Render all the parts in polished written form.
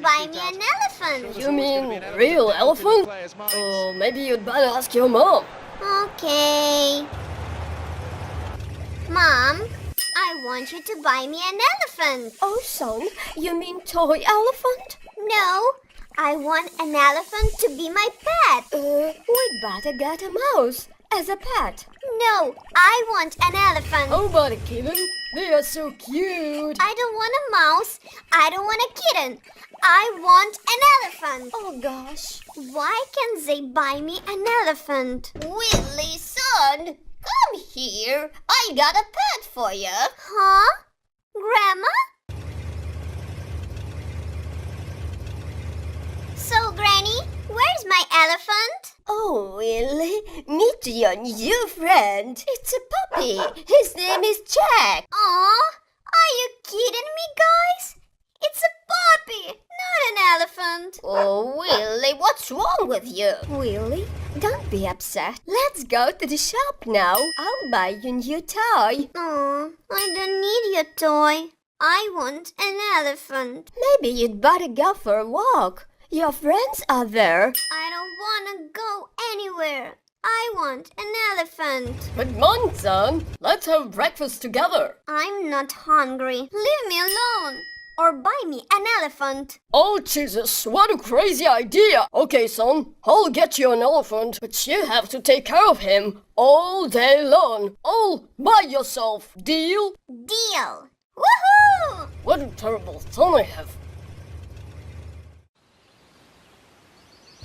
buy me an elephant. You mean real elephant? Or maybe you'd better ask your mom. Okay. Mom, I want you to buy me an elephant. Oh, son, you mean toy elephant? No, I want an elephant to be my pet. We'd better get a mouse as a pet. No, I want an elephant. Oh, but a kitten, they are so cute. I don't want a mouse. I don't want a kitten. I want an elephant. Oh, gosh. Why can't they buy me an elephant? Willie, son, come here. I got a pet for you. Huh? Grandma? So, Granny, where's my elephant? Oh, Willie, meet your new friend. It's a puppy. His name is Jack. Aw, are you kidding me, guys? It's a puppy, not an elephant. Oh, Willie, what's wrong with you? Willie, don't be upset. Let's go to the shop now. I'll buy you a new toy. Aw, I don't need your toy. I want an elephant. Maybe you'd better go for a walk. Your friends are there. I don't want to go anywhere. I want an elephant. Good morning, son. Let's have breakfast together. I'm not hungry. Leave me alone. Or buy me an elephant. Oh, Jesus, what a crazy idea. Okay, son, I'll get you an elephant, but you have to take care of him all day long. All by yourself. Deal? Deal. Woohoo! What a terrible son I have.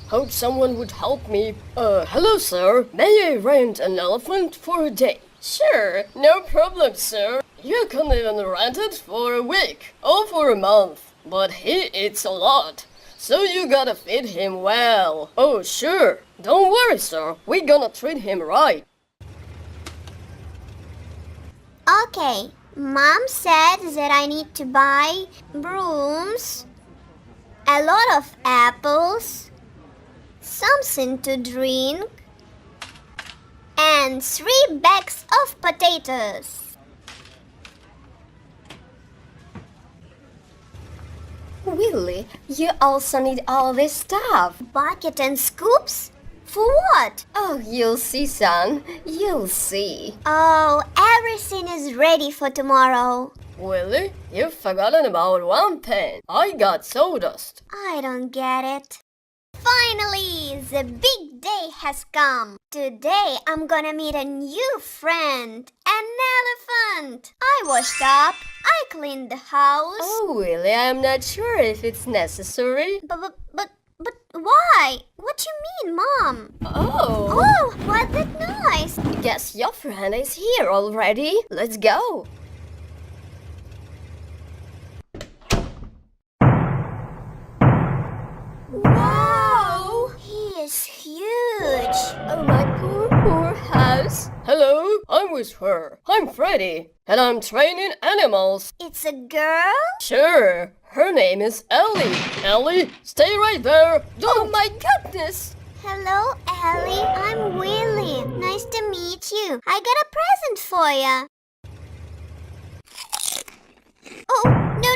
Hope someone would help me. Hello, sir. May I rent an elephant for a day? Sure, no problem, sir. You can even rent it for a week or for a month. But he eats a lot, so you gotta feed him well. Oh, sure. Don't worry, sir. We're gonna treat him right. Okay, Mom said that I need to buy brooms, a lot of apples, something to drink, and 3 bags of potatoes. Willie, you also need all this stuff. Bucket and scoops? For what? Oh, you'll see, son. You'll see. Oh, everything is ready for tomorrow. Willie, you've forgotten about one thing. I got sawdust. I don't get it. Finally, the big day has come. Today, I'm gonna meet a new friend, an elephant. I washed up, I cleaned the house. Oh, Willie, I'm not sure if it's necessary. But why? What do you mean, Mom? Oh. Oh, what's that noise? Guess your friend is here already. Let's go. Wow, he is huge. Oh, my poor house. Hello, I'm with her. I'm Freddy, and I'm training animals. It's a girl? Sure, her name is Ellie. Ellie, stay right there. Don't. Oh, my goodness. Hello, Ellie. I'm Willie. Nice to meet you. I got a present for you. Oh, no.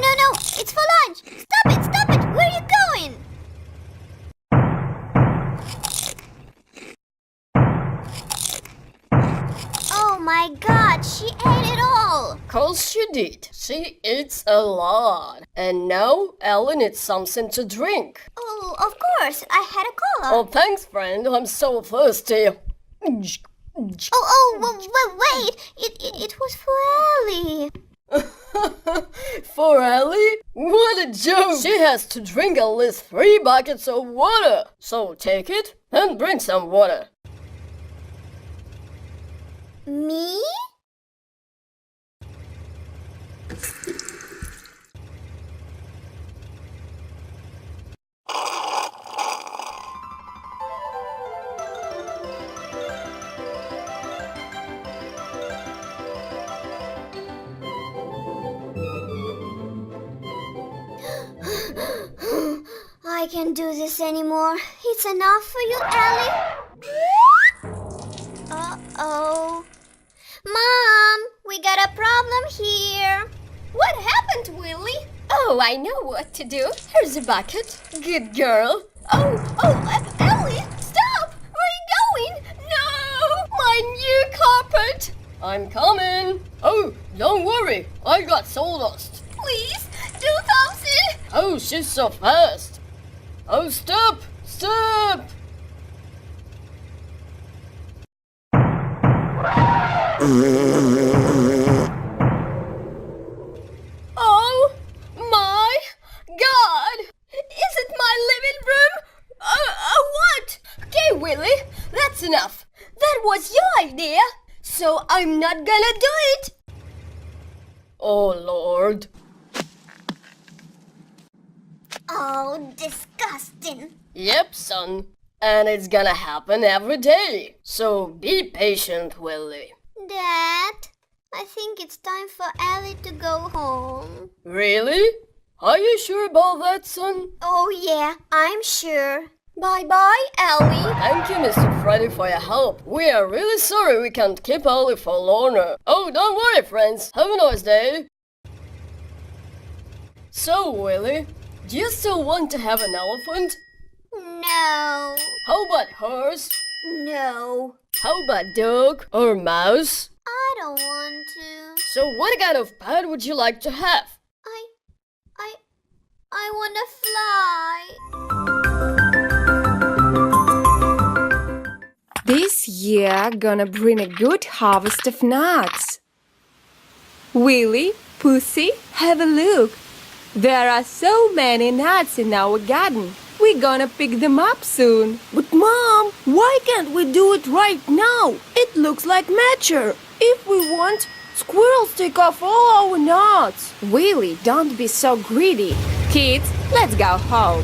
It's for lunch. Stop it. Where are you going? Oh my God, she ate it all. Course she did. She eats a lot. And now Ellie needs something to drink. Oh, of course. I had a cola. Oh, thanks, friend. I'm so thirsty. Wait. It was for Ellie. For Ellie? What a joke! She has to drink at least 3 buckets of water. So take it and bring some water. Me? I can't do this anymore. It's enough for you, Ellie. Uh-oh. Mom, we got a problem here. What happened, Willie? Oh, Oh, I know what to do. Here's a bucket. Good girl. Ellie, stop! Where are you going? No! My new carpet. I'm coming. Oh, don't worry. I got sawdust. Please, do something! Oh, she's so fast. Oh, stop! Stop! Oh my God! Is it my living room? What? Okay, Willie, that's enough. That was your idea, so I'm not gonna do it. Oh, Lord. Oh, disgusting. Yep, son. And it's gonna happen every day. So be patient, Willie. Dad, I think it's time for Ellie to go home. Really? Are you sure about that, son? Oh yeah, I'm sure. Bye-bye, Ellie. Thank you, Mr. Freddy, for your help. We are really sorry we can't keep Ellie for longer. Oh, don't worry, friends. Have a nice day. So, Willie, do you still want to have an elephant? No. How about horse? No. How about dog or mouse? I don't want to. So what kind of pet would you like to have? I want to fly. This year gonna bring a good harvest of nuts. Willie, Pussy, have a look. There are so many nuts in our garden. We're gonna pick them up soon. But Mom, why can't we do it right now? It looks like mature. If we want, squirrels take off all our nuts. Willie, don't be so greedy. Kids, let's go home.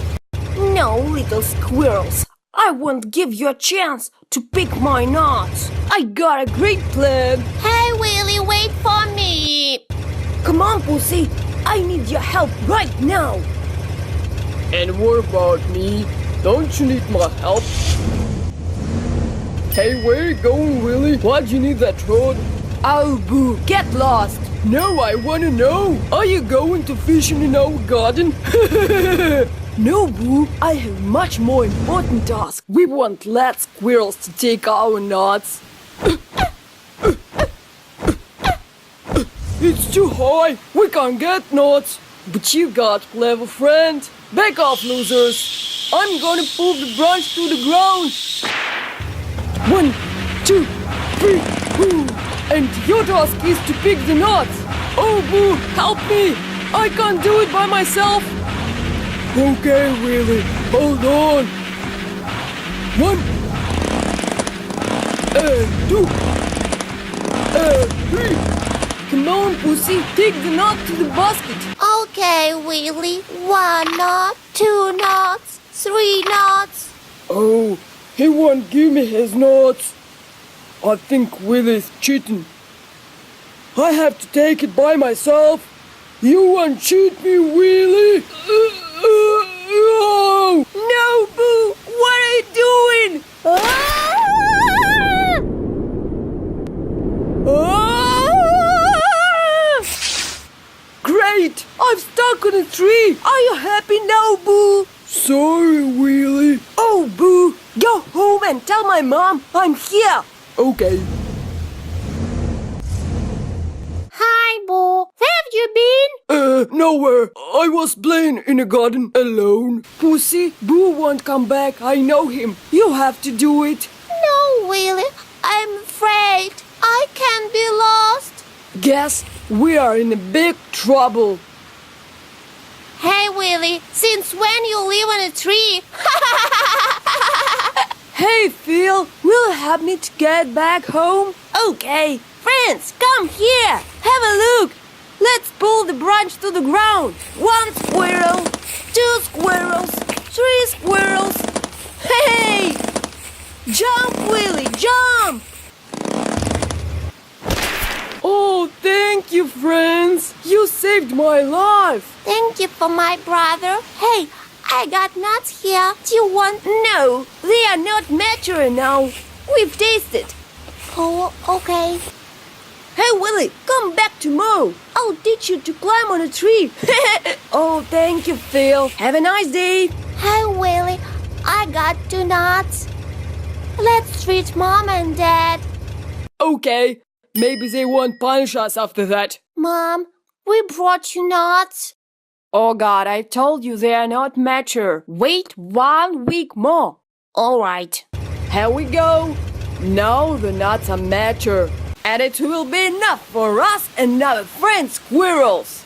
No, little squirrels. I won't give you a chance to pick my nuts. I got a great plan. Hey, Willie, wait for me. Come on, Pussy. I need your help right now. And what about me? Don't you need my help? Hey, where you going, Willie? Why do you need that rod? Oh, Boo, get lost. No, I wanna know. Are you going to fishing in our garden? No, Boo, I have much more important task. We won't let squirrels to take our nuts. It's too high. We can't get nuts. But you got clever friend. Back off, losers. I'm gonna pull the branch to the ground. 1, 2, 3, woo. And your task is to pick the nuts. Oh, Boo, help me. I can't do it by myself. Okay, Willie, hold on. 1, and 2, and 3. Come on, Pussy, take the nut to the basket. Okay, Willie. 1 knot, 2 knots, 3 knots. Oh, he won't give me his nuts. I think Willie's cheating. I have to take it by myself. You won't cheat me, Willie. Oh! No, Boo, what are you doing? Great! I'm stuck on a tree! Are you happy now, Boo? Sorry, Willie. Oh, Boo! Go home and tell my mom I'm here! Okay. Hi, Boo. Where have you been? Nowhere. I was playing in the garden alone. Pussy, Boo won't come back. I know him. You have to do it. No, Willie. I'm afraid. I can't be lost. Guess we are in a big trouble. Hey, Willie. Since when you live on a tree? Hey, Phil, will you help me to get back home? Okay, friends, come here. Have a look. Let's pull the branch to the ground. 1 squirrel, 2 squirrels, 3 squirrels. Hey! Jump, Willie, jump! Oh, thank you, friends. You saved my life. Thank you for my brother. Hey, I got nuts here. Do you want? No, they are not mature now. We've tasted. Oh, okay. Hey, Willy, come back tomorrow. I'll teach you to climb on a tree. Oh, thank you, Phil. Have a nice day. Hey, Willie, I got 2 nuts. Let's treat Mom and Dad. Okay, maybe they won't punish us after that. Mom, we brought you nuts. Oh God, I told you they are not mature. Wait 1 week more. All right. Here we go. Now the nuts are mature. And it will be enough for us and our friend squirrels.